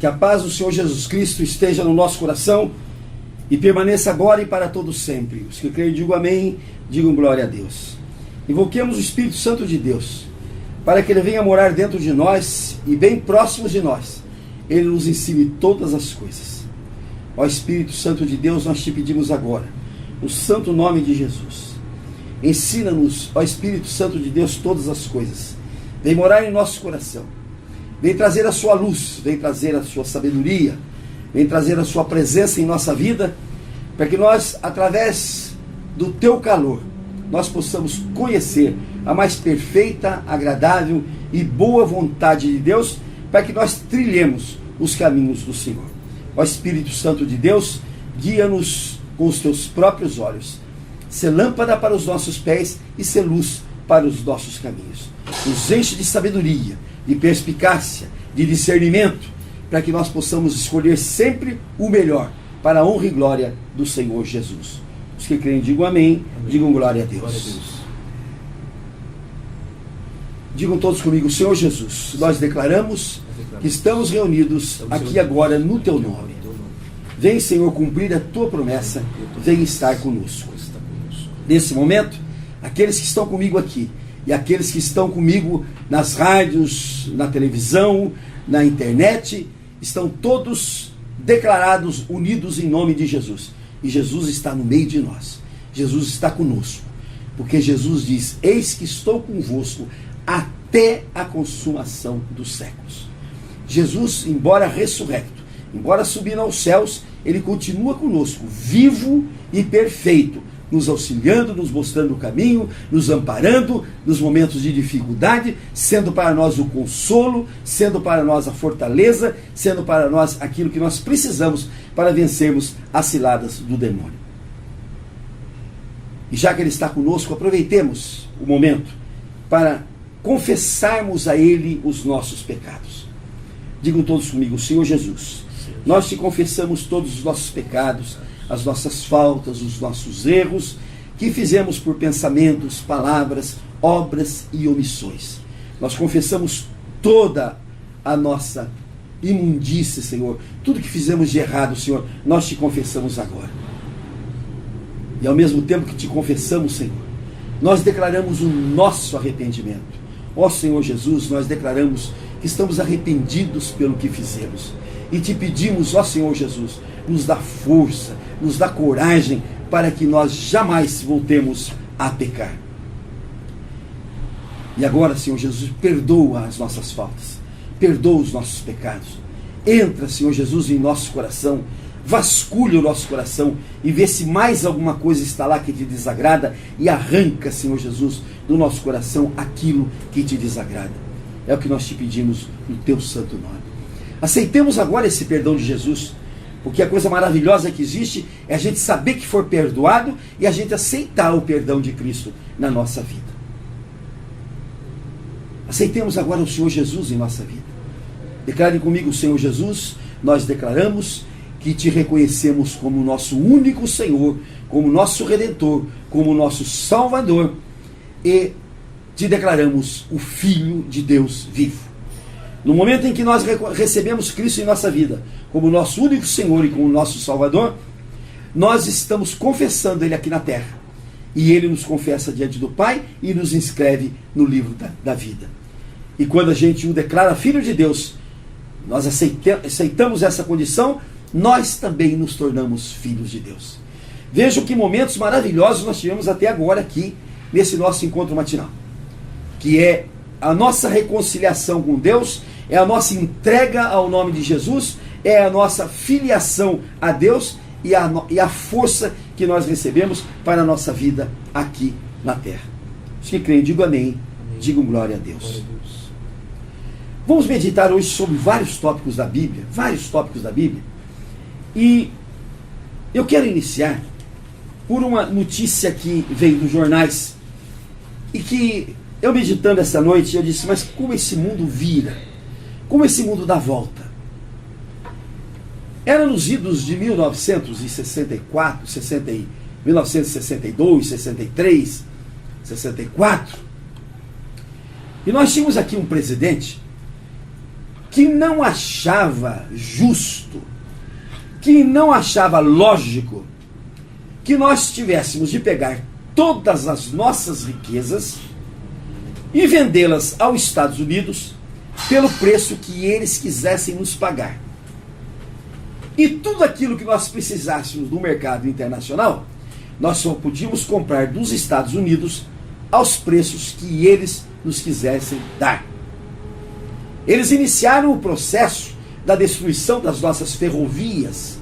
Que a paz do Senhor Jesus Cristo esteja no nosso coração e permaneça agora e para todos sempre. Os que creem, digam amém, digam glória a Deus. Invoquemos o Espírito Santo de Deus, para que Ele venha morar dentro de nós e bem próximos de nós. Ele nos ensine todas as coisas. Ó Espírito Santo de Deus, nós te pedimos agora, no santo nome de Jesus. Ensina-nos, ó Espírito Santo de Deus, todas as coisas. Vem morar em nosso coração. Vem trazer a sua luz, vem trazer a sua sabedoria, vem trazer a sua presença em nossa vida, para que nós, através do teu calor, nós possamos conhecer a mais perfeita, agradável e boa vontade de Deus, para que nós trilhemos os caminhos do Senhor. Ó Espírito Santo de Deus, guia-nos com os teus próprios olhos. Ser lâmpada para os nossos pés e ser luz para os nossos caminhos. Nos enche de sabedoria, de perspicácia, de discernimento, para que nós possamos escolher sempre o melhor para a honra e glória do Senhor Jesus. Os que creem, digam amém, digam glória a Deus. Glória a Deus. Digam todos comigo: Senhor Jesus, nós declaramos que estamos reunidos aqui agora no teu nome. Vem, Senhor, cumprir a tua promessa, vem estar conosco. Nesse momento, aqueles que estão comigo aqui e aqueles que estão comigo nas rádios, na televisão, na internet, estão todos declarados, unidos em nome de Jesus. E Jesus está no meio de nós. Jesus está conosco. Porque Jesus diz: eis que estou convosco até a consumação dos séculos. Jesus, embora ressurrecto, embora subindo aos céus, ele continua conosco, vivo e perfeito, nos auxiliando, nos mostrando o caminho, nos amparando nos momentos de dificuldade, sendo para nós o consolo, sendo para nós a fortaleza, sendo para nós aquilo que nós precisamos para vencermos as ciladas do demônio. E já que Ele está conosco, aproveitemos o momento para confessarmos a Ele os nossos pecados. Digam todos comigo: Senhor Jesus, nós te confessamos todos os nossos pecados, as nossas faltas, os nossos erros, que fizemos por pensamentos, palavras, obras e omissões. Nós confessamos toda a nossa imundície, Senhor. Tudo que fizemos de errado, Senhor, nós te confessamos agora. E ao mesmo tempo que te confessamos, Senhor, nós declaramos o nosso arrependimento. Ó Senhor Jesus, nós declaramos que estamos arrependidos pelo que fizemos. E te pedimos, ó Senhor Jesus, nos dá força, nos dá coragem para que nós jamais voltemos a pecar. E agora, Senhor Jesus, perdoa as nossas faltas, perdoa os nossos pecados. Entra, Senhor Jesus, em nosso coração, vasculha o nosso coração e vê se mais alguma coisa está lá que te desagrada e arranca, Senhor Jesus, do nosso coração aquilo que te desagrada. É o que nós te pedimos no teu santo nome. Aceitemos agora esse perdão de Jesus, porque a coisa maravilhosa que existe é a gente saber que for perdoado e a gente aceitar o perdão de Cristo na nossa vida. Aceitemos agora o Senhor Jesus em nossa vida. Declarem comigo: Senhor Jesus, nós declaramos que te reconhecemos como nosso único Senhor, como nosso Redentor, como nosso Salvador, e te declaramos o Filho de Deus vivo. No momento em que nós recebemos Cristo em nossa vida como nosso único Senhor e como nosso Salvador, nós estamos confessando Ele aqui na terra. E Ele nos confessa diante do Pai e nos inscreve no livro da vida. E quando a gente o declara Filho de Deus, nós aceitamos essa condição, nós também nos tornamos filhos de Deus. Vejam que momentos maravilhosos nós tivemos até agora aqui, nesse nosso encontro matinal. Que é a nossa reconciliação com Deus, é a nossa entrega ao nome de Jesus, é a nossa filiação a Deus e a força que nós recebemos para a nossa vida aqui na terra. Os que creem, digam amém, digam glória a Deus. Vamos meditar hoje sobre vários tópicos da Bíblia, e eu quero iniciar por uma notícia que veio dos jornais e que eu meditando essa noite, eu disse: mas como esse mundo vira? Como esse mundo dá volta? Era nos idos de 1964, 1962, 63, 64. E nós tínhamos aqui um presidente que não achava justo, que não achava lógico que nós tivéssemos de pegar todas as nossas riquezas e vendê-las aos Estados Unidos pelo preço que eles quisessem nos pagar. E tudo aquilo que nós precisássemos do mercado internacional, nós só podíamos comprar dos Estados Unidos aos preços que eles nos quisessem dar. Eles iniciaram o processo da destruição das nossas ferrovias,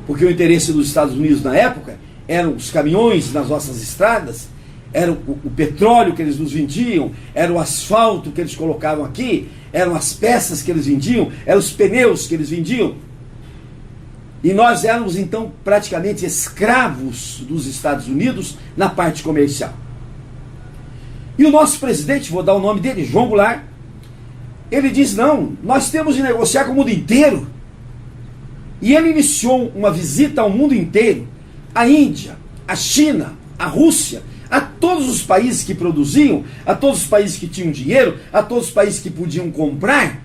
porque o interesse dos Estados Unidos na época eram os caminhões nas nossas estradas, era o petróleo que eles nos vendiam, era o asfalto que eles colocavam aqui, eram as peças que eles vendiam, eram os pneus que eles vendiam. E nós éramos então praticamente escravos dos Estados Unidos na parte comercial. E o nosso presidente, vou dar o nome dele, João Goulart, ele diz: não, nós temos de negociar com o mundo inteiro. E ele iniciou uma visita ao mundo inteiro, à Índia, à China, à Rússia, a todos os países que produziam, a todos os países que tinham dinheiro, a todos os países que podiam comprar.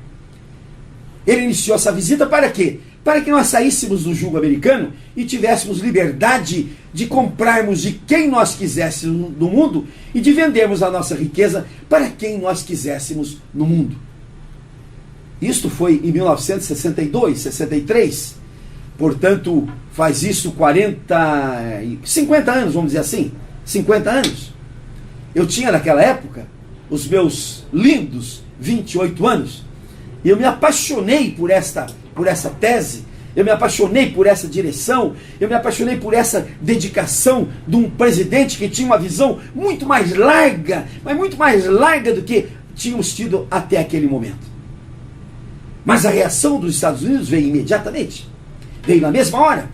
Ele iniciou essa visita para quê? Para que nós saíssemos do jugo americano e tivéssemos liberdade de comprarmos de quem nós quiséssemos no mundo e de vendermos a nossa riqueza para quem nós quiséssemos no mundo. Isto foi em 1962, 63. Portanto, faz isso 50 anos, vamos dizer assim. 50 anos. Eu tinha naquela época os meus lindos 28 anos. E eu me apaixonei por essa tese, eu me apaixonei por essa direção, eu me apaixonei por essa dedicação de um presidente que tinha uma visão muito mais larga, mas muito mais larga do que tínhamos tido até aquele momento. Mas a reação dos Estados Unidos veio imediatamente, veio na mesma hora.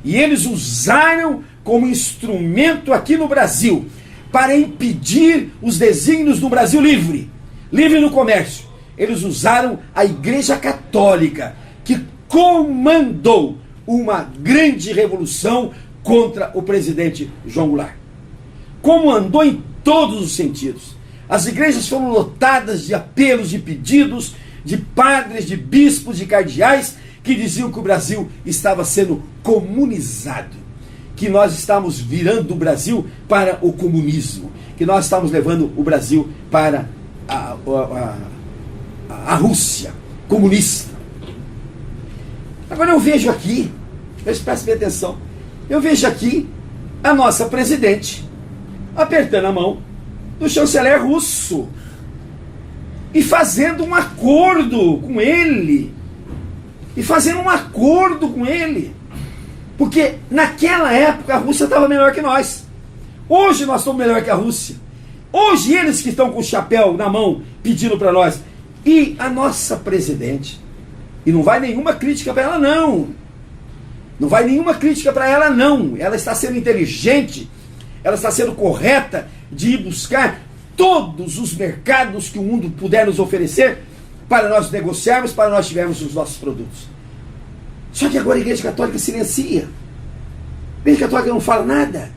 E eles usaram como instrumento aqui no Brasil para impedir os desígnios do Brasil livre, livre no comércio. Eles usaram a Igreja Católica, que comandou uma grande revolução contra o presidente João Goulart. Comandou em todos os sentidos. As igrejas foram lotadas de apelos, de pedidos, de padres, de bispos, de cardeais, que diziam que o Brasil estava sendo comunizado, que nós estávamos virando o Brasil para o comunismo, que nós estávamos levando o Brasil para a Rússia comunista. Agora eu vejo aqui, preste bem atenção, eu vejo aqui a nossa presidente apertando a mão do chanceler russo e fazendo um acordo com ele. Porque naquela época a Rússia estava melhor que nós. Hoje nós estamos melhor que a Rússia. Hoje eles que estão com o chapéu na mão pedindo para nós. E a nossa presidente, e não vai nenhuma crítica para ela não. Não vai nenhuma crítica para ela não. Ela está sendo inteligente, ela está sendo correta de ir buscar todos os mercados que o mundo puder nos oferecer para nós negociarmos, para nós tivermos os nossos produtos. Só que agora a Igreja Católica silencia. A Igreja Católica não fala nada.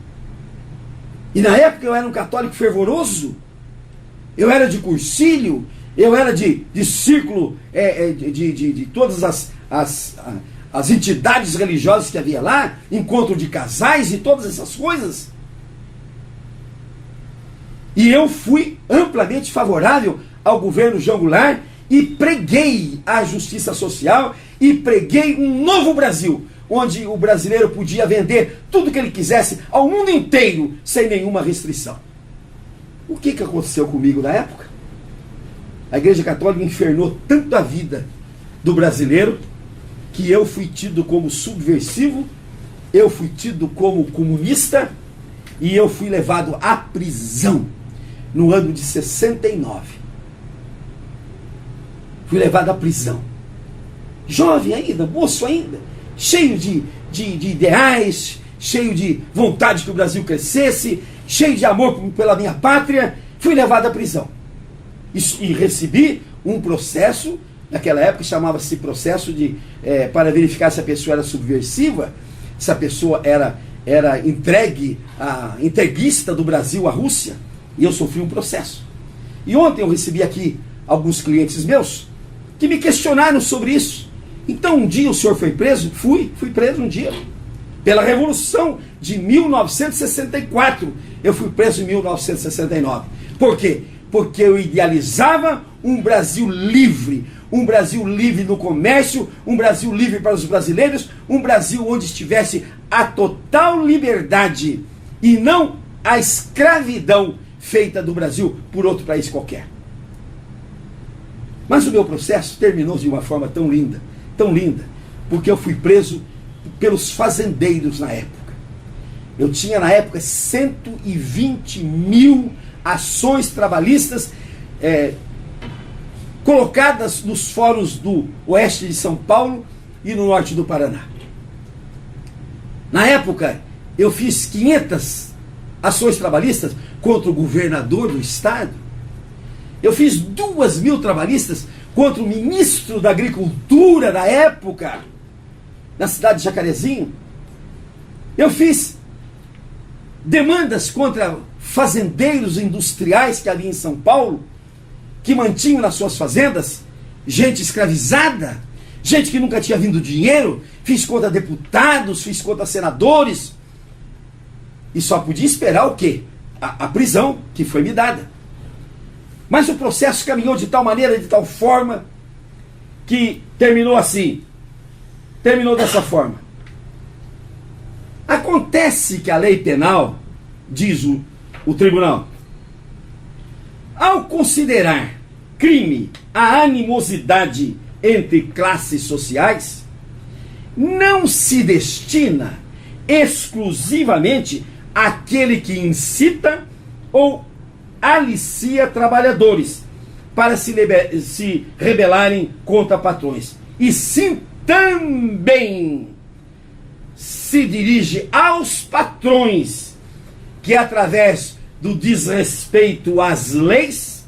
E na época eu era um católico fervoroso, eu era de cursilho, eu era de círculo de todas as entidades religiosas que havia lá, encontro de casais e todas essas coisas. E eu fui amplamente favorável ao governo João Goulart e preguei a justiça social e preguei um novo Brasil, onde o brasileiro podia vender tudo que ele quisesse ao mundo inteiro sem nenhuma restrição. O que aconteceu comigo na época? A Igreja Católica infernou tanto a vida do brasileiro que eu fui tido como subversivo, eu fui tido como comunista e eu fui levado à prisão no ano de 69. Fui levado à prisão. Jovem ainda, moço ainda, cheio de ideais, cheio de vontade que o Brasil crescesse, cheio de amor pela minha pátria, fui levado à prisão. E recebi um processo, naquela época chamava-se processo para verificar se a pessoa era subversiva, se a pessoa era entreguista do Brasil à Rússia, e eu sofri um processo. E ontem eu recebi aqui alguns clientes meus, que me questionaram sobre isso. Então um dia o senhor foi preso? Fui preso um dia. Pela Revolução de 1964. Eu fui preso em 1969. Por quê? Porque eu idealizava um Brasil livre no comércio, um Brasil livre para os brasileiros, um Brasil onde estivesse a total liberdade e não a escravidão feita do Brasil por outro país qualquer. Mas o meu processo terminou de uma forma tão linda, porque eu fui preso pelos fazendeiros na época. Eu tinha na época 120 mil ações trabalhistas colocadas nos fóruns do oeste de São Paulo e no norte do Paraná. Na época, eu fiz 500 ações trabalhistas contra o governador do estado. Eu fiz 2.000 trabalhistas contra o ministro da Agricultura da época, na cidade de Jacarezinho. Eu fiz demandas contra fazendeiros industriais que havia em São Paulo, que mantinham nas suas fazendas gente escravizada, gente que nunca tinha vindo dinheiro. Fiz contra deputados, fiz contra senadores. E só podia esperar o quê? A prisão que foi me dada. Mas o processo caminhou de tal maneira, de tal forma, que terminou assim. Terminou dessa forma. Acontece que a lei penal, diz o tribunal, ao considerar crime a animosidade entre classes sociais, não se destina exclusivamente àquele que incita ou alicia trabalhadores para se rebelarem contra patrões, e sim também se dirige aos patrões que, através do desrespeito às leis,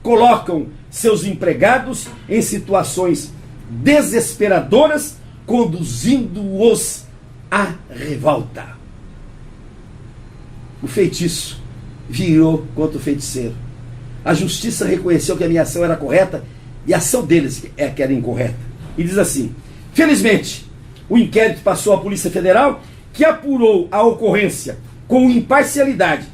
colocam seus empregados em situações desesperadoras, conduzindo-os à revolta. O feitiço virou contra o feiticeiro. A justiça reconheceu que a minha ação era correta e a ação deles é que era incorreta. E diz assim: felizmente, o inquérito passou à Polícia Federal, que apurou a ocorrência com imparcialidade,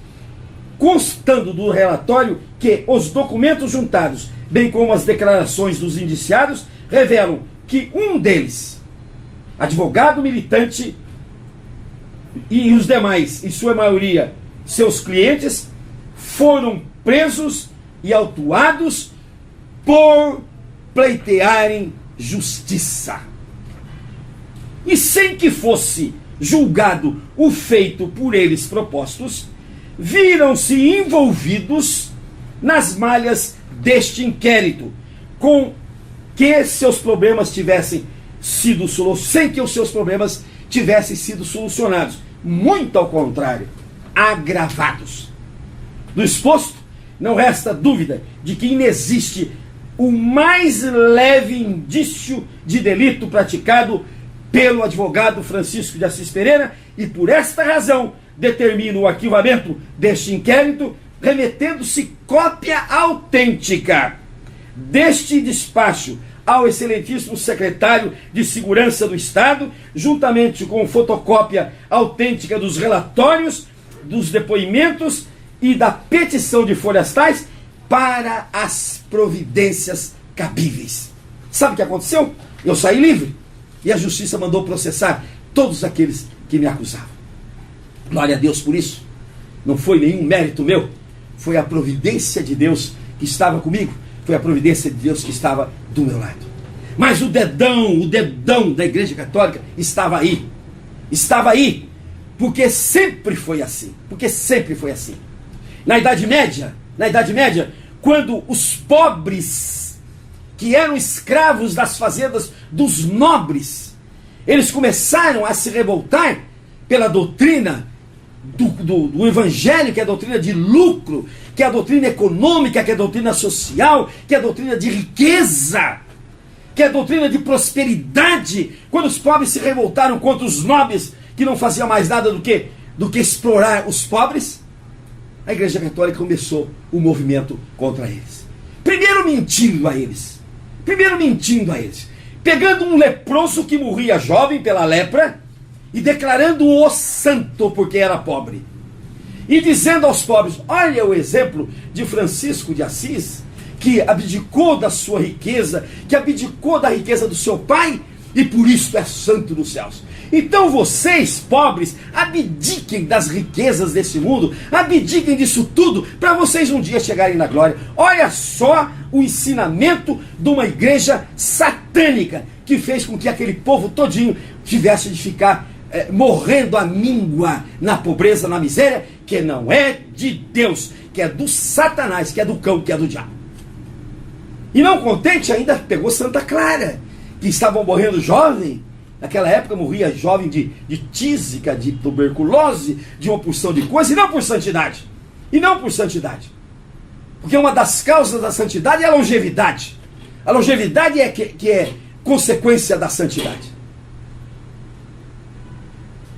constando do relatório que os documentos juntados, bem como as declarações dos indiciados, revelam que um deles, advogado militante, e os demais, em sua maioria, seus clientes, foram presos e autuados por pleitearem justiça. E sem que fosse julgado o feito por eles propostos, viram-se envolvidos nas malhas deste inquérito, com que seus problemas tivessem sido sem que os seus problemas tivessem sido solucionados, muito ao contrário, agravados. Do exposto, não resta dúvida de que inexiste o mais leve indício de delito praticado pelo advogado Francisco de Assis Pereira, e por esta razão determino o arquivamento deste inquérito, remetendo-se cópia autêntica deste despacho ao excelentíssimo secretário de Segurança do Estado, juntamente com fotocópia autêntica dos relatórios, dos depoimentos e da petição de folhas tais, para as providências cabíveis. Sabe o que aconteceu? Eu saí livre e a justiça mandou processar todos aqueles que me acusavam. Glória a Deus por isso. Não foi nenhum mérito meu, foi a providência de Deus que estava comigo, foi a providência de Deus que estava do meu lado. Mas o dedão da Igreja Católica estava aí, porque sempre foi assim, Na Idade Média, quando os pobres, que eram escravos das fazendas dos nobres, eles começaram a se revoltar pela doutrina do Evangelho, que é a doutrina de lucro, que é a doutrina econômica, que é a doutrina social, que é a doutrina de riqueza, que é a doutrina de prosperidade. Quando os pobres se revoltaram contra os nobres, que não faziam mais nada do que explorar os pobres, a Igreja Católica começou o movimento contra eles. Primeiro mentindo a eles, Primeiro mentindo a eles, pegando um leproso que morria jovem pela lepra e declarando-o santo porque era pobre. E dizendo aos pobres, olha o exemplo de Francisco de Assis, que abdicou da sua riqueza, que abdicou da riqueza do seu pai, e por isso é santo nos céus. Então vocês, pobres, abdiquem das riquezas desse mundo, abdiquem disso tudo, para vocês um dia chegarem na glória. Olha só o ensinamento de uma igreja satânica, que fez com que aquele povo todinho tivesse de ficar morrendo à míngua, na pobreza, na miséria, que não é de Deus, que é do Satanás, que é do cão, que é do diabo. E não contente, ainda pegou Santa Clara, que estavam morrendo jovem. Naquela época morria jovem de tísica, de tuberculose, de uma porção de coisa, e não por santidade. E não por santidade. Porque uma das causas da santidade é a longevidade. A longevidade é que é consequência da santidade.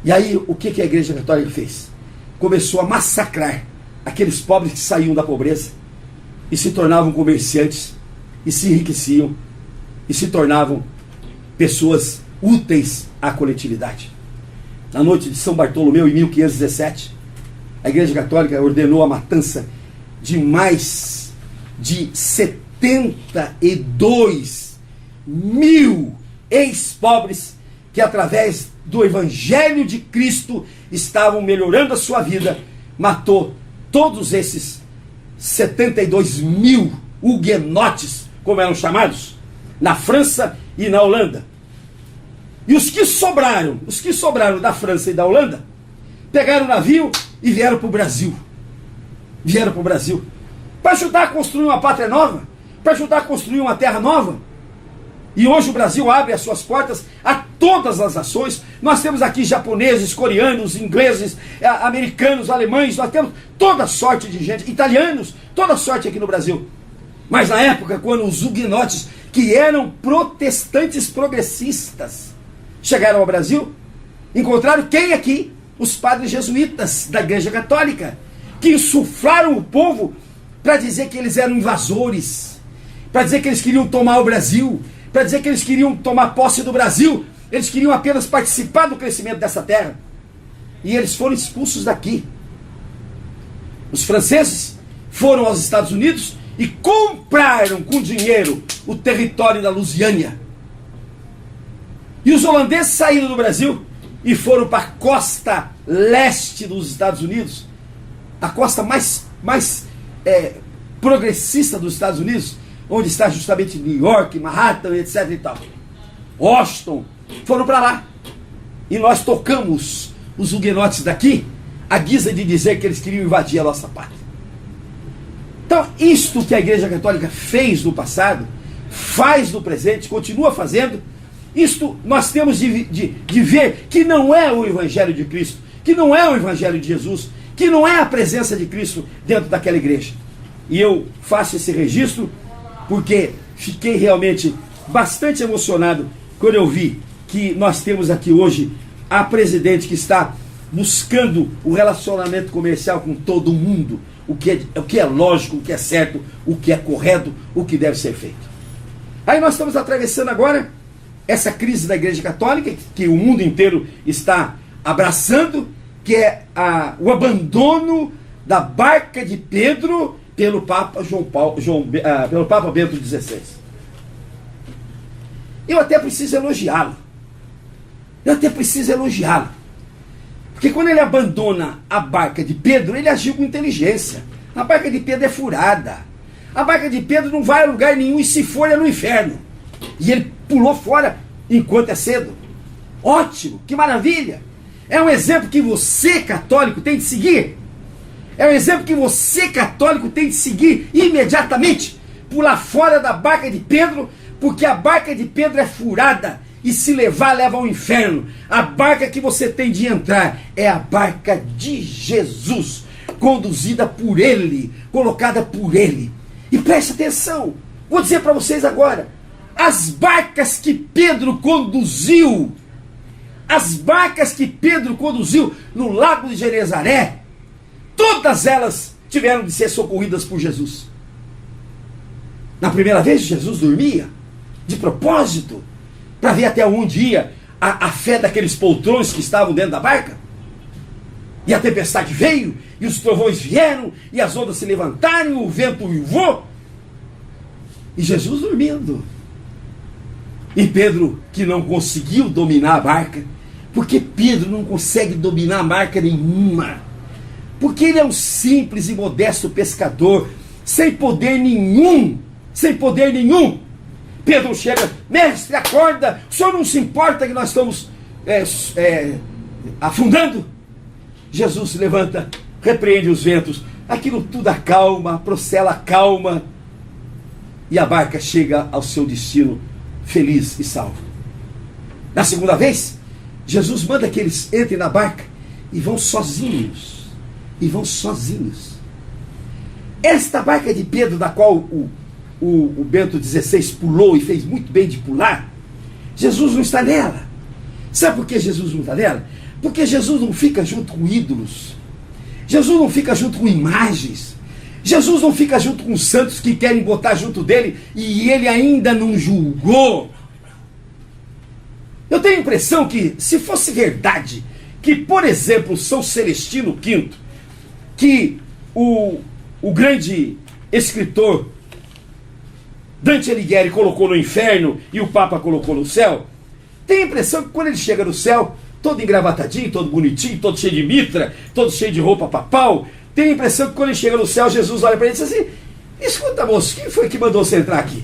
E aí, o que a Igreja Católica fez? Começou a massacrar aqueles pobres que saíam da pobreza e se tornavam comerciantes, e se enriqueciam, e se tornavam pessoas úteis à coletividade. Na noite de São Bartolomeu, em 1517, a Igreja Católica ordenou a matança de mais de 72 mil ex-pobres que, através do Evangelho de Cristo, estavam melhorando a sua vida. Matou todos esses 72 mil huguenotes, como eram chamados, na França e na Holanda. E os que sobraram da França e da Holanda, pegaram o navio e vieram para o Brasil. Vieram para o Brasil para ajudar a construir uma pátria nova, para ajudar a construir uma terra nova. E hoje o Brasil abre as suas portas a todas as nações. Nós temos aqui japoneses, coreanos, ingleses, americanos, alemães, nós temos toda sorte de gente, italianos, toda sorte aqui no Brasil. Mas na época, quando os huguenotes, que eram protestantes progressistas, chegaram ao Brasil, encontraram quem aqui? Os padres jesuítas da Igreja Católica, que insuflaram o povo para dizer que eles eram invasores, para dizer que eles queriam tomar o Brasil, para dizer que eles queriam tomar posse do Brasil, eles queriam apenas participar do crescimento dessa terra. E eles foram expulsos daqui. Os franceses foram aos Estados Unidos e compraram com dinheiro o território da Lusiânia. E os holandeses saíram do Brasil e foram para a costa leste dos Estados Unidos, a costa mais progressista dos Estados Unidos, onde está justamente New York, Manhattan, etc. e tal. Washington, foram para lá. E nós tocamos os huguenotes daqui, à guisa de dizer que eles queriam invadir a nossa pátria. Então, isto que a Igreja Católica fez no passado, faz no presente, continua fazendo, isto nós temos de ver que não é o Evangelho de Cristo, que não é o Evangelho de Jesus, que não é a presença de Cristo dentro daquela igreja. E eu faço esse registro porque fiquei realmente bastante emocionado quando eu vi que nós temos aqui hoje a presidente que está buscando o relacionamento comercial com todo mundo, o que é lógico, o que é certo, o que é correto, o que deve ser feito. Aí nós estamos atravessando agora essa crise da Igreja Católica, que o mundo inteiro está abraçando, que é o abandono da barca de Pedro pelo Papa pelo Papa Bento XVI. Eu até preciso elogiá-lo. Porque quando ele abandona a barca de Pedro, ele agiu com inteligência. A barca de Pedro é furada. A barca de Pedro não vai a lugar nenhum, e se for é no inferno. E ele pulou fora enquanto é cedo. Ótimo, que maravilha. É um exemplo que você, católico, tem de seguir. É um exemplo que você, católico, tem de seguir imediatamente. Pular fora da barca de Pedro, porque a barca de Pedro é furada, e se levar, leva ao inferno. A barca que você tem de entrar é a barca de Jesus, conduzida por Ele, colocada por Ele. E preste atenção, vou dizer para vocês agora, as barcas que Pedro conduziu, no lago de Genezaré, todas elas tiveram de ser socorridas por Jesus. Na primeira vez, Jesus dormia. de propósito, para ver até onde ia a fé daqueles poltrões que estavam dentro da barca. E a tempestade veio, e os trovões vieram, e as ondas se levantaram, e o vento uivou. E Jesus dormindo. E Pedro, que não conseguiu dominar a barca, porque Pedro não consegue dominar a barca nenhuma, porque ele é um simples e modesto pescador, sem poder nenhum, Pedro chega: mestre, acorda, o senhor não se importa que nós estamos afundando? Jesus se levanta, repreende os ventos, aquilo tudo acalma, procela calma, e a barca chega ao seu destino feliz e salvo. Na segunda vez, Jesus manda que eles entrem na barca e vão sozinhos. Esta barca de Pedro, da qual o Bento XVI pulou e fez muito bem de pular, Jesus não está nela. Sabe por que Jesus não está nela? Porque Jesus não fica junto com ídolos. Jesus não fica junto com imagens. Jesus não fica junto com os santos que querem botar junto dele e ele ainda não julgou. Eu tenho a impressão que, se fosse verdade que, por exemplo, São Celestino V, que o grande escritor Dante Alighieri colocou no inferno e o Papa colocou no céu, tenho a impressão que quando ele chega no céu, todo engravatadinho, todo bonitinho, todo cheio de mitra, todo cheio de roupa papal, tenho a impressão que quando ele chega no céu, Jesus olha para ele e diz assim: escuta, moço, quem foi que mandou você entrar aqui?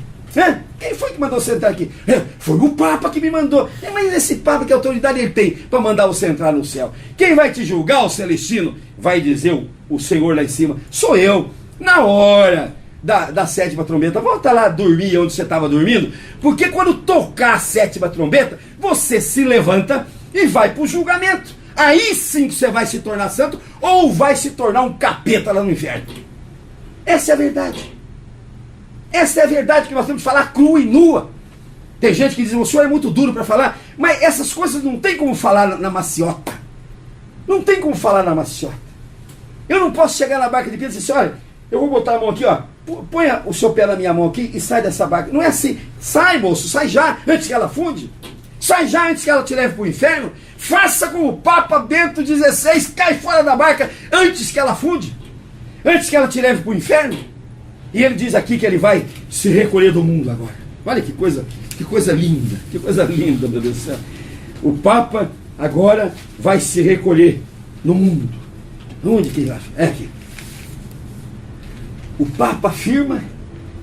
Quem foi que mandou você entrar aqui? Foi o Papa que me mandou. Mas esse Papa, que autoridade ele tem para mandar você entrar no céu? Quem vai te julgar, o Celestino? Vai dizer o Senhor lá em cima: sou eu. Na hora da sétima trombeta, volta lá dormir onde você estava dormindo, porque quando tocar a sétima trombeta, você se levanta e vai para o julgamento. Aí sim que você vai se tornar santo, ou vai se tornar um capeta lá no inferno. Essa é a verdade. Essa é a verdade que nós temos que falar crua e nua. Tem gente que diz: o senhor é muito duro para falar, mas essas coisas não tem como falar na maciota. Não tem como falar na maciota. Eu não posso chegar na barca de Pedro e dizer assim: olha, eu vou botar a mão aqui, ó, ponha o seu pé na minha mão aqui e sai dessa barca. Não é assim. Sai, moço, sai já, antes que ela funde. Sai já, antes que ela te leve para o inferno. Faça como o Papa Bento XVI, cai fora da barca antes que ela funde, antes que ela te leve para o inferno. E ele diz aqui que ele vai se recolher do mundo agora. Olha que coisa linda, meu Deus do céu. O Papa agora vai se recolher no mundo. Onde que ele vai? É aqui. O Papa afirma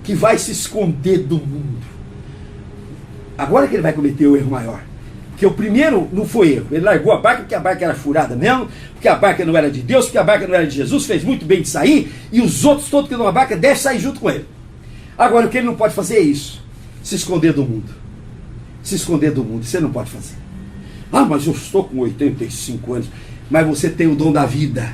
que vai se esconder do mundo. Agora que ele vai cometer o erro maior. Porque o primeiro não foi erro. Ele largou a barca porque a barca era furada mesmo, porque a barca não era de Deus, porque a barca não era de Jesus, fez muito bem de sair, e os outros todos que estão na barca devem sair junto com ele. Agora o que ele não pode fazer é isso: se esconder do mundo. Se esconder do mundo, você não pode fazer. Ah, mas eu estou com 85 anos. Mas você tem o dom da vida.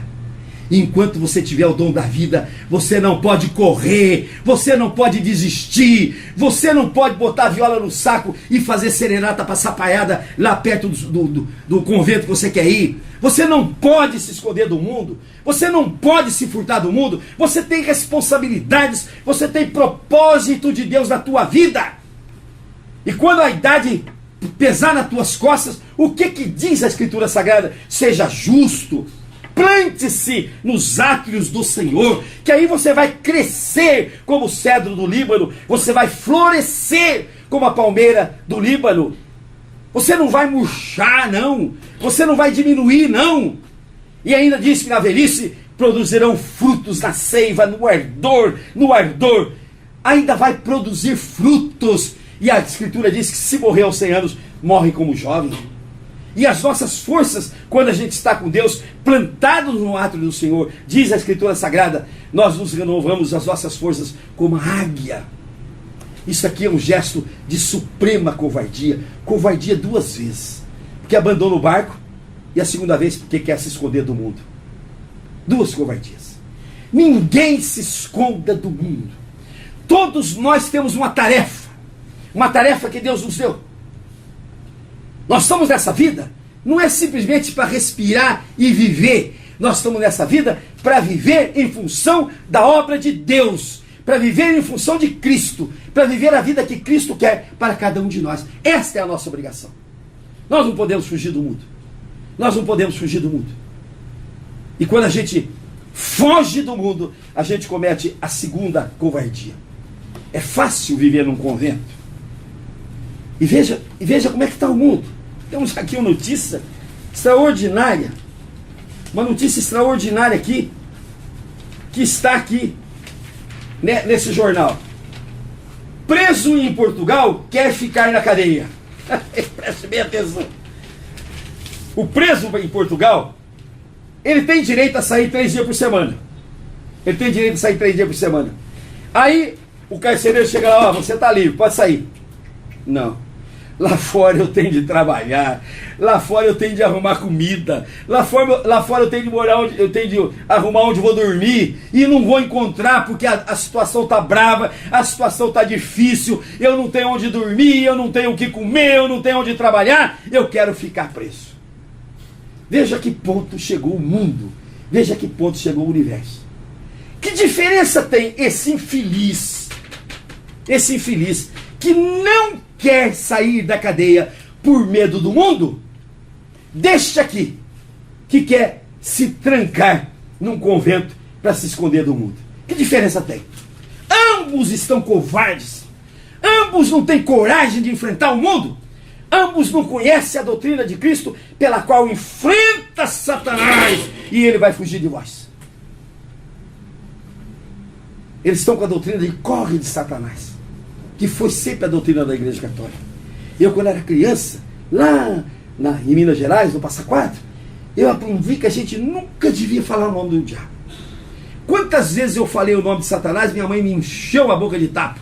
Enquanto você tiver o dom da vida, você não pode correr, você não pode desistir, você não pode botar a viola no saco e fazer serenata passapaiada lá perto do convento que você quer ir. Você não pode se esconder do mundo, você não pode se furtar do mundo. Você tem responsabilidades, você tem propósito de Deus na tua vida. E quando a idade pesar nas tuas costas, o que diz a Escritura Sagrada? Seja justo, plante-se nos átrios do Senhor, que aí você vai crescer como o cedro do Líbano, você vai florescer como a palmeira do Líbano. Você não vai murchar, não. Você não vai diminuir, não. E ainda diz que na velhice produzirão frutos na seiva, no ardor. Ainda vai produzir frutos. E a Escritura diz que se morrer aos 100 anos, morre como jovem. E as nossas forças, quando a gente está com Deus, plantados no átrio do Senhor, diz a Escritura Sagrada, nós nos renovamos as nossas forças como a águia. Isso aqui é um gesto de suprema covardia. Covardia 2 vezes. Porque abandona o barco, e a segunda vez porque quer se esconder do mundo. 2 covardias. Ninguém se esconda do mundo. Todos nós temos uma tarefa que Deus nos deu. Nós estamos nessa vida, não é simplesmente para respirar e viver. Nós estamos nessa vida para viver em função da obra de Deus, para viver em função de Cristo, para viver a vida que Cristo quer para cada um de nós. Esta é a nossa obrigação. Nós não podemos fugir do mundo. Nós não podemos fugir do mundo. E quando a gente foge do mundo, a gente comete a segunda covardia. É fácil viver num convento. E veja como é que está o mundo. Temos aqui uma notícia extraordinária. Uma notícia extraordinária aqui, que está aqui, né, nesse jornal. Preso em Portugal quer ficar na cadeia. Preste bem atenção. O preso em Portugal, ele tem direito a sair 3 dias por semana. Ele tem direito a sair 3 dias por semana. Aí o carcereiro chega lá, ó, você está livre, pode sair. Não. Lá fora eu tenho de trabalhar, lá fora eu tenho de arrumar comida, lá fora eu tenho de morar onde, eu tenho de arrumar onde vou dormir, e não vou encontrar porque a situação está brava, a situação está difícil, eu não tenho onde dormir, eu não tenho o que comer, eu não tenho onde trabalhar, eu quero ficar preso. Veja que ponto chegou o mundo, veja que ponto chegou o universo. Que diferença tem esse infeliz que não quer sair da cadeia por medo do mundo, deste aqui, que quer se trancar num convento para se esconder do mundo? Que diferença tem? Ambos estão covardes, ambos não têm coragem de enfrentar o mundo, ambos não conhecem a doutrina de Cristo, pela qual enfrenta Satanás e ele vai fugir de vós. Eles estão com a doutrina de corre de Satanás, que foi sempre a doutrina da Igreja Católica. Eu, quando era criança, lá em Minas Gerais, no Passa Quatro, eu aprendi que a gente nunca devia falar o nome do diabo. Quantas vezes eu falei o nome de Satanás, minha mãe me encheu a boca de tapa.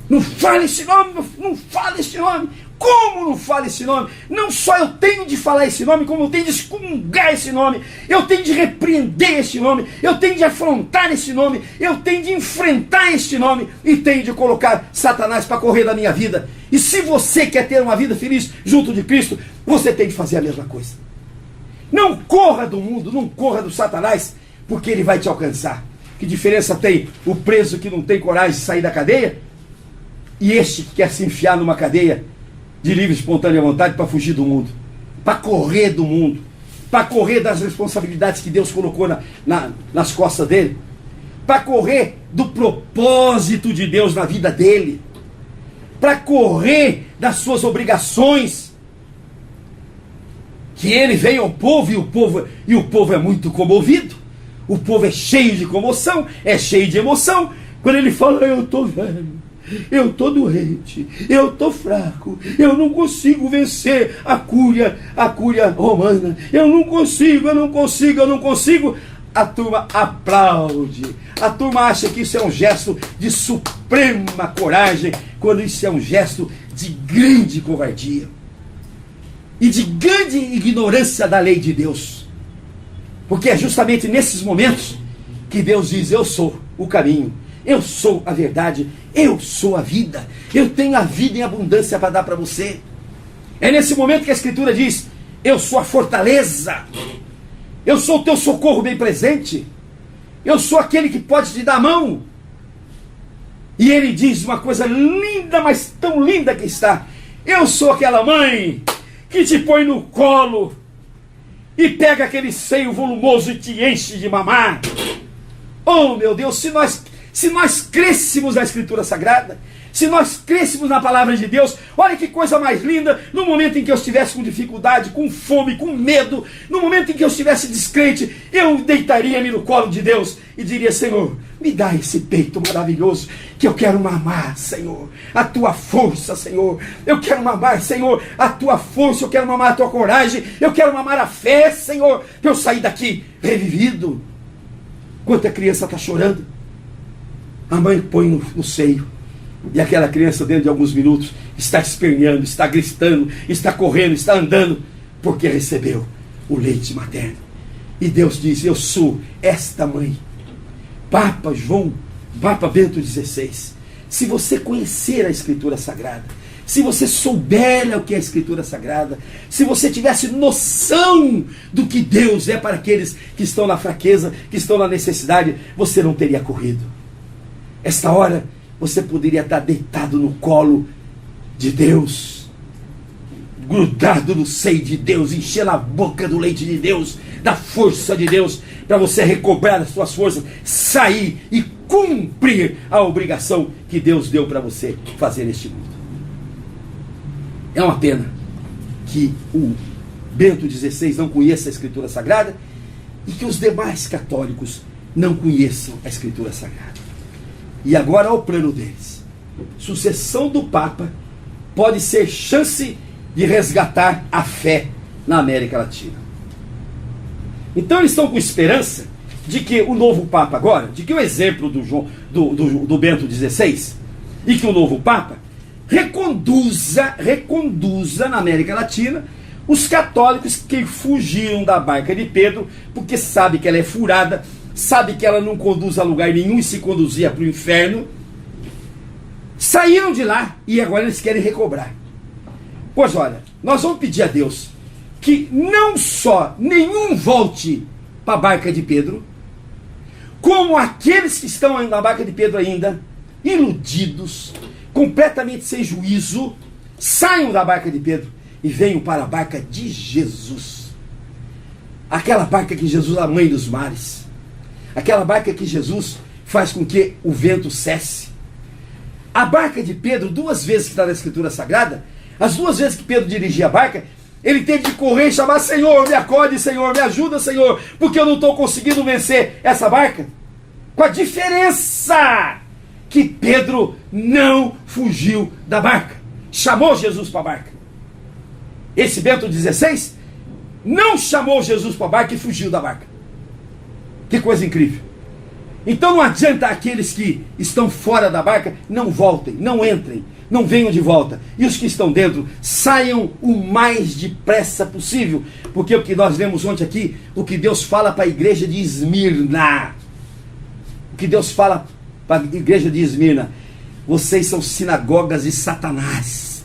Não fale esse nome, não fale esse nome. Como não fale esse nome? Não só eu tenho de falar esse nome, como eu tenho de excomungar esse nome, eu tenho de repreender esse nome, eu tenho de afrontar esse nome, eu tenho de enfrentar este nome e tenho de colocar Satanás para correr da minha vida. E se você quer ter uma vida feliz junto de Cristo, você tem de fazer a mesma coisa. Não corra do mundo, não corra do Satanás, porque ele vai te alcançar. Que diferença tem o preso que não tem coragem de sair da cadeia e este que quer se enfiar numa cadeia de livre e espontânea vontade para fugir do mundo, para correr do mundo, para correr das responsabilidades que Deus colocou nas costas dele, para correr do propósito de Deus na vida dele, para correr das suas obrigações, que ele veio ao povo e o povo é muito comovido, o povo é cheio de comoção, é cheio de emoção, quando ele fala, eu estou velho, eu estou doente, eu estou fraco, eu não consigo vencer a cúria romana, eu não consigo, a turma aplaude, a turma acha que isso é um gesto de suprema coragem, quando isso é um gesto de grande covardia e de grande ignorância da lei de Deus, porque é justamente nesses momentos que Deus diz, eu sou o caminho, eu sou a verdade, eu sou a vida, eu tenho a vida em abundância para dar para você. É nesse momento que a Escritura diz, eu sou a fortaleza, eu sou o teu socorro bem presente, eu sou aquele que pode te dar a mão. E ele diz uma coisa linda, mas tão linda que está, eu sou aquela mãe que te põe no colo e pega aquele seio volumoso e te enche de mamar. Oh meu Deus, se nós crescêssemos na Escritura Sagrada, se nós crescêssemos na Palavra de Deus, olha que coisa mais linda, no momento em que eu estivesse com dificuldade, com fome, com medo, no momento em que eu estivesse descrente, eu deitaria-me no colo de Deus e diria, Senhor, me dá esse peito maravilhoso, que eu quero mamar, Senhor, a tua força, Senhor, eu quero mamar, Senhor, a tua força, eu quero mamar a tua coragem, eu quero mamar a fé, Senhor, para eu sair daqui revivido. Quanta criança está chorando, a mãe põe no seio, e aquela criança dentro de alguns minutos está esperneando, está gritando, está correndo, está andando, porque recebeu o leite materno. E Deus diz, eu sou esta mãe. Papa Bento XVI, se você conhecer a Escritura Sagrada, se você souber o que é a Escritura Sagrada, se você tivesse noção do que Deus é para aqueles que estão na fraqueza, que estão na necessidade, você não teria corrido. Esta hora você poderia estar deitado no colo de Deus, grudado no seio de Deus, enchendo a boca do leite de Deus, da força de Deus, para você recobrar as suas forças, sair e cumprir a obrigação que Deus deu para você fazer neste mundo. É uma pena que o Bento XVI não conheça a Escritura Sagrada e que os demais católicos não conheçam a Escritura Sagrada. E agora, ao plano deles, sucessão do Papa pode ser chance de resgatar a fé na América Latina. Então eles estão com esperança de que o novo Papa agora, de que o exemplo do Bento XVI, e que o novo Papa reconduza na América Latina os católicos que fugiram da barca de Pedro, porque sabe que ela é furada, sabe que ela não conduz a lugar nenhum e se conduzia para o inferno, saíram de lá e agora eles querem recobrar. Pois olha, nós vamos pedir a Deus que não só nenhum volte para a barca de Pedro, como aqueles que estão na barca de Pedro ainda, iludidos, completamente sem juízo, saiam da barca de Pedro e venham para a barca de Jesus. Aquela barca que Jesus é a mãe dos mares. Aquela barca que Jesus faz com que o vento cesse. A barca de Pedro, 2 vezes que está na Escritura Sagrada, as 2 vezes que Pedro dirigia a barca, ele teve de correr e chamar: Senhor, me acorde, Senhor, me ajuda, Senhor, porque eu não estou conseguindo vencer essa barca. Com a diferença que Pedro não fugiu da barca, chamou Jesus para a barca. Esse Bento XVI não chamou Jesus para a barca e fugiu da barca. Que coisa incrível. Então não adianta aqueles que estão fora da barca não voltem, não entrem, não venham de volta. E os que estão dentro saiam o mais depressa possível. Porque o que nós lemos ontem aqui, o que Deus fala para a igreja de Esmirna. O que Deus fala para a igreja de Esmirna: vocês são sinagogas de Satanás.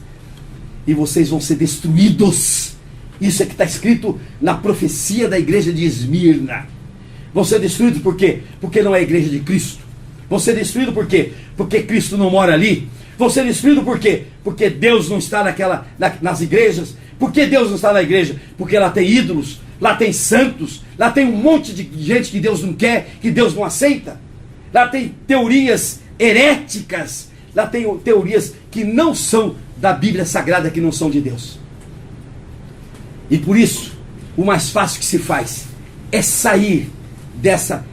E vocês vão ser destruídos. Isso é que está escrito na profecia da igreja de Esmirna. Vão ser destruídos por quê? Porque não é a igreja de Cristo. Vão ser destruídos por quê? Porque Cristo não mora ali. Vão ser destruídos por quê? Porque Deus não está nas igrejas. Por que Deus não está na igreja? Porque lá tem ídolos, lá tem santos, lá tem um monte de gente que Deus não quer, que Deus não aceita. Lá tem teorias heréticas, lá tem teorias que não são da Bíblia Sagrada, que não são de Deus. E por isso, o mais fácil que se faz é sair dessa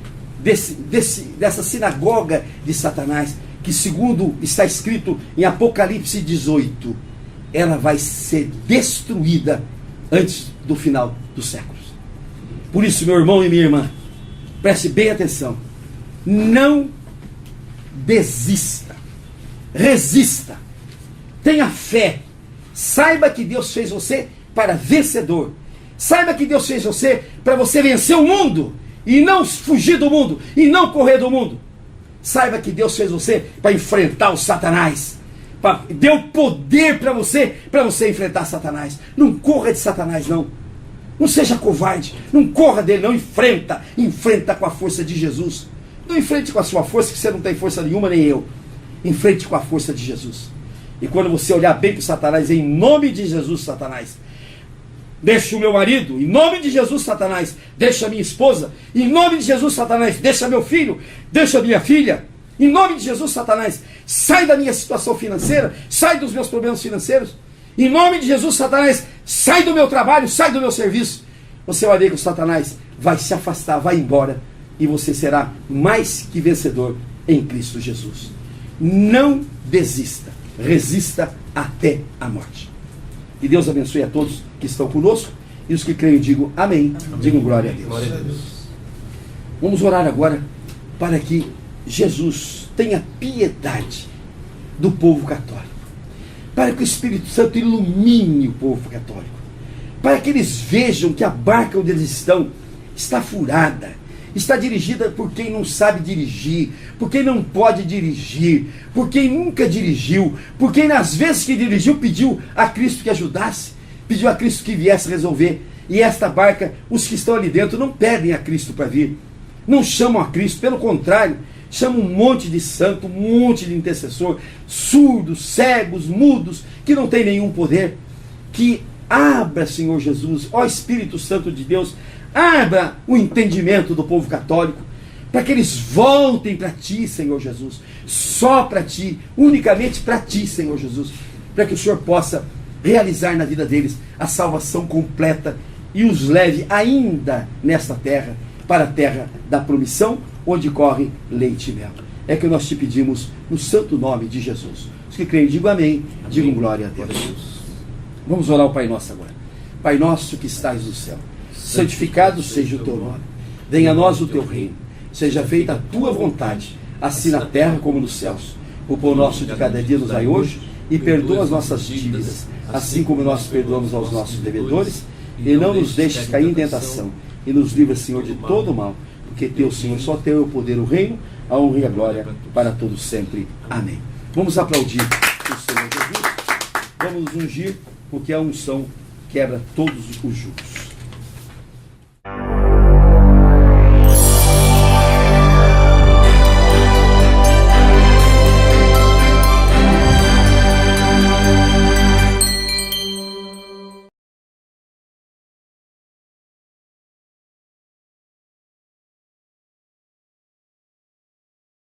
sinagoga de Satanás, que segundo está escrito em Apocalipse 18, ela vai ser destruída antes do final dos séculos. Por isso, meu irmão e minha irmã, preste bem atenção. Não desista. Resista. Tenha fé. Saiba que Deus fez você para vencedor. Saiba que Deus fez você para você vencer o mundo e não fugir do mundo e não correr do mundo. Saiba que Deus fez você para enfrentar o Satanás. Deu poder para você enfrentar Satanás. Não corra de Satanás, não. Não seja covarde. Não corra dele, não. Enfrenta com a força de Jesus. Não enfrente com a sua força, que você não tem força nenhuma, nem eu. Enfrente com a força de Jesus. E quando você olhar bem para o Satanás, em nome de Jesus, Satanás, deixa o meu marido, em nome de Jesus, Satanás, deixa a minha esposa, em nome de Jesus, Satanás, deixa meu filho, deixa minha filha, em nome de Jesus, Satanás, sai da minha situação financeira, sai dos meus problemas financeiros, em nome de Jesus, Satanás, sai do meu trabalho, sai do meu serviço. Você vai ver que o Satanás vai se afastar, vai embora, e você será mais que vencedor em Cristo Jesus. Não desista, resista até a morte. Que Deus abençoe a todos que estão conosco, e os que creem digam amém, digam glória a Deus. Glória a Deus. Vamos orar agora para que Jesus tenha piedade do povo católico, para que o Espírito Santo ilumine o povo católico, para que eles vejam que a barca onde eles estão está furada, está dirigida por quem não sabe dirigir, por quem não pode dirigir, por quem nunca dirigiu, por quem nas vezes que dirigiu pediu a Cristo que ajudasse, pediu a Cristo que viesse resolver. E esta barca, os que estão ali dentro não pedem a Cristo para vir, não chamam a Cristo, pelo contrário, Chama um monte de santo, um monte de intercessor, surdos, cegos, mudos, que não tem nenhum poder. Que abra, Senhor Jesus, ó Espírito Santo de Deus, abra o entendimento do povo católico, para que eles voltem para Ti, Senhor Jesus, só para Ti, unicamente para Ti, Senhor Jesus, para que o Senhor possa realizar na vida deles a salvação completa e os leve ainda nesta terra, para a terra da promissão, onde corre leite e mel. É que nós te pedimos no santo nome de Jesus. Os que creem, digam amém, digam glória a Deus. Vamos orar o Pai Nosso agora. Pai nosso que estais no céu, santificado seja o teu nome. Venha a nós o teu reino. Seja feita a tua vontade, assim na terra como nos céus. O pão nosso de cada dia nos dai hoje, e perdoa as nossas dívidas, assim como nós perdoamos aos nossos devedores, e não nos deixes cair em tentação, e nos livra, Senhor, de todo mal, porque teu, Senhor, só teu é o poder, o reino, a honra e a glória para todos sempre. Amém. Vamos aplaudir o Senhor Jesus. Vamos nos ungir, porque a unção quebra todos os jugos.